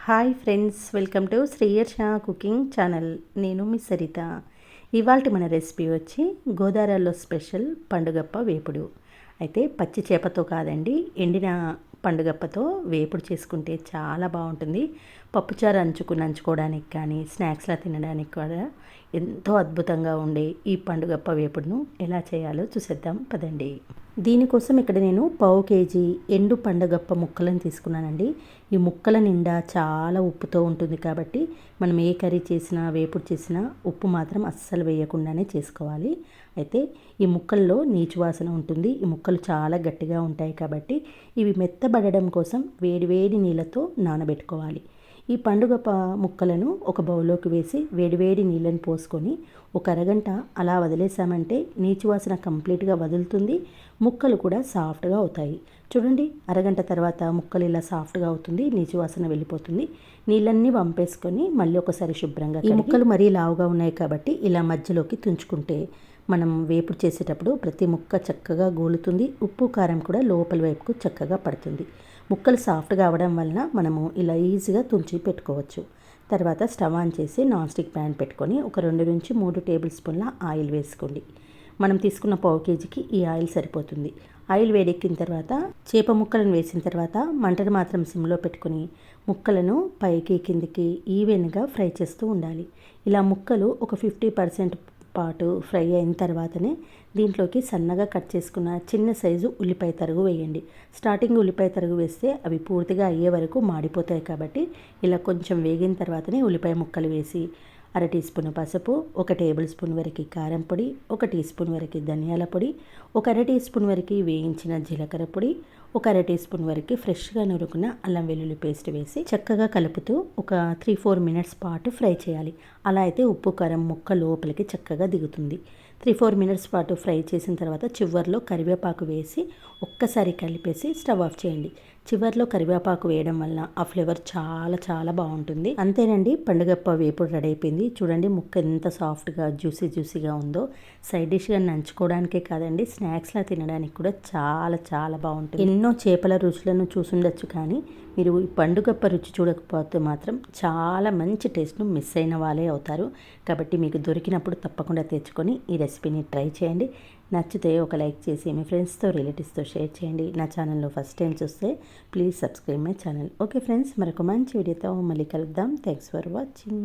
Hi friends, welcome to Sriyarsha cooking channel. నేను మీ సరిత. ఇవాళ మన రెసిపీ వచ్చి గోదావరిలో స్పెషల్ పండుగప్ప వేపుడు. అయితే పచ్చి చేపతో కాదండి, ఎండిన పండుగప్పతో వేపుడు చేసుకుంటే చాలా బాగుంటుంది. పప్పుచారు నంచుకోవడానికి కానీ స్నాక్స్లా తినడానికి కూడా ఎంతో అద్భుతంగా ఉండే ఈ పండుగప్ప వేపుడును ఎలా చేయాలో చూసేద్దాం పదండి. దీనికోసం ఇక్కడ నేను 1/2 కేజీ ఎండు పండుగప్ప ముక్కలను తీసుకున్నానండి. ఈ ముక్కల నిండా చాలా ఉప్పుతో ఉంటుంది కాబట్టి మనం ఏ కర్రీ చేసినా వేపుడు చేసినా ఉప్పు మాత్రం అస్సలు వేయకుండానే చేసుకోవాలి. అయితే ఈ ముక్కల్లో నీచు వాసన ఉంటుంది. ఈ ముక్కలు చాలా గట్టిగా ఉంటాయి కాబట్టి ఇవి మెత్తబడడం కోసం వేడివేడి నీళ్ళతో నానబెట్టుకోవాలి. ఈ పండుగప్ప ముక్కలను ఒక బౌల్లోకి వేసి వేడివేడి నీళ్ళని పోసుకొని ఒక అరగంట అలా వదిలేసామంటే నీచు వాసన కంప్లీట్గా వదులుతుంది. ముక్కలు కూడా సాఫ్ట్గా అవుతాయి. చూడండి, అరగంట తర్వాత ముక్కలు ఇలా సాఫ్ట్గా అవుతుంది, నీచు వాసన వెళ్ళిపోతుంది. నీళ్ళన్నీ వంపేసుకొని మళ్ళీ ఒకసారి శుభ్రంగా ఈ ముక్కలు మరీ లావుగా ఉన్నాయి కాబట్టి ఇలా మధ్యలోకి తుంచుకుంటే మనం వేపుడు చేసేటప్పుడు ప్రతి ముక్క చక్కగా గోలుతుంది. ఉప్పు కారం కూడా లోపల వైపుకు చక్కగా పడుతుంది. ముక్కలు సాఫ్ట్గా అవడం వలన మనము ఇలా ఈజీగా తుంచి పెట్టుకోవచ్చు. తర్వాత స్టవ్ ఆన్ చేసి నాన్ స్టిక్ ప్యాన్ పెట్టుకొని ఒక 2 నుంచి 3 టేబుల్ స్పూన్ల ఆయిల్ వేసుకోండి. మనం తీసుకున్న 1/2 కేజీకి ఈ ఆయిల్ సరిపోతుంది. ఆయిల్ వేడెక్కిన తర్వాత చేప ముక్కలను వేసిన తర్వాత మంటను మాత్రం సిమ్లో పెట్టుకొని ముక్కలను పైకి కిందికి ఈవెన్గా ఫ్రై చేస్తూ ఉండాలి. ఇలా ముక్కలు ఒక 50% పాటు ఫ్రై అయిన తర్వాతనే దీంట్లోకి సన్నగా కట్ చేసుకున్న చిన్న సైజు ఉల్లిపాయ తరుగు వేయండి. స్టార్టింగ్ ఉల్లిపాయ తరుగు వేస్తే అవి పూర్తిగా అయ్యే వరకు మాడిపోతాయి కాబట్టి ఇలా కొంచెం వేగిన తర్వాతనే ఉల్లిపాయ ముక్కలు వేసి 1/2 టీ స్పూన్ పసుపు, 1 టేబుల్ స్పూన్ వరకు కారం పొడి, 1 టీ స్పూన్ వరకు ధనియాల పొడి, 1/2 టీ స్పూన్ వరకు వేయించిన జీలకర్ర పొడి, 1/2 టీ స్పూన్ వరకు ఫ్రెష్గా నూరుకున్న అల్లం వెల్లుల్లి పేస్ట్ వేసి చక్కగా కలుపుతూ ఒక 3-4 మినిట్స్ పాటు ఫ్రై చేయాలి. అలా అయితే ఉప్పు కారం ముక్క లోపలికి చక్కగా దిగుతుంది. 3-4 మినిట్స్ పాటు ఫ్రై చేసిన తర్వాత చివర్లో కరివేపాకు వేసి ఒక్కసారి కలిపేసి స్టవ్ ఆఫ్ చేయండి. చివర్లో కరివేపాకు వేయడం వల్ల ఆ ఫ్లేవర్ చాలా చాలా బాగుంటుంది. అంతేనండి, పండుగప్ప వేపుడు రెడీ అయిపోయింది. చూడండి ముక్క ఎంత సాఫ్ట్గా జ్యూసీగా ఉందో. సైడ్ డిష్గా నంచుకోవడానికే కాదండి, స్నాక్స్లా తినడానికి కూడా చాలా చాలా బాగుంటుంది. ఎన్నో చేపల రుచులను చూసుండొచ్చు కానీ మీరు ఈ పండుగప్ప రుచి చూడకపోతే మాత్రం చాలా మంచి టేస్ట్ను మిస్ అయిన వాళ్ళే అవుతారు. కాబట్టి మీకు దొరికినప్పుడు తప్పకుండా తెచ్చుకొని ఈ రెసిపీని ట్రై చేయండి. నచ్చితే ఒక లైక్ చేసి మీ ఫ్రెండ్స్తో రిలేటివ్స్తో షేర్ చేయండి. నా ఛానల్లో ఫస్ట్ టైం చూస్తే please subscribe my channel. Okay friends, మరొక మంచి వీడియోతో మళ్ళీ కలుద్దాం. Thanks for watching.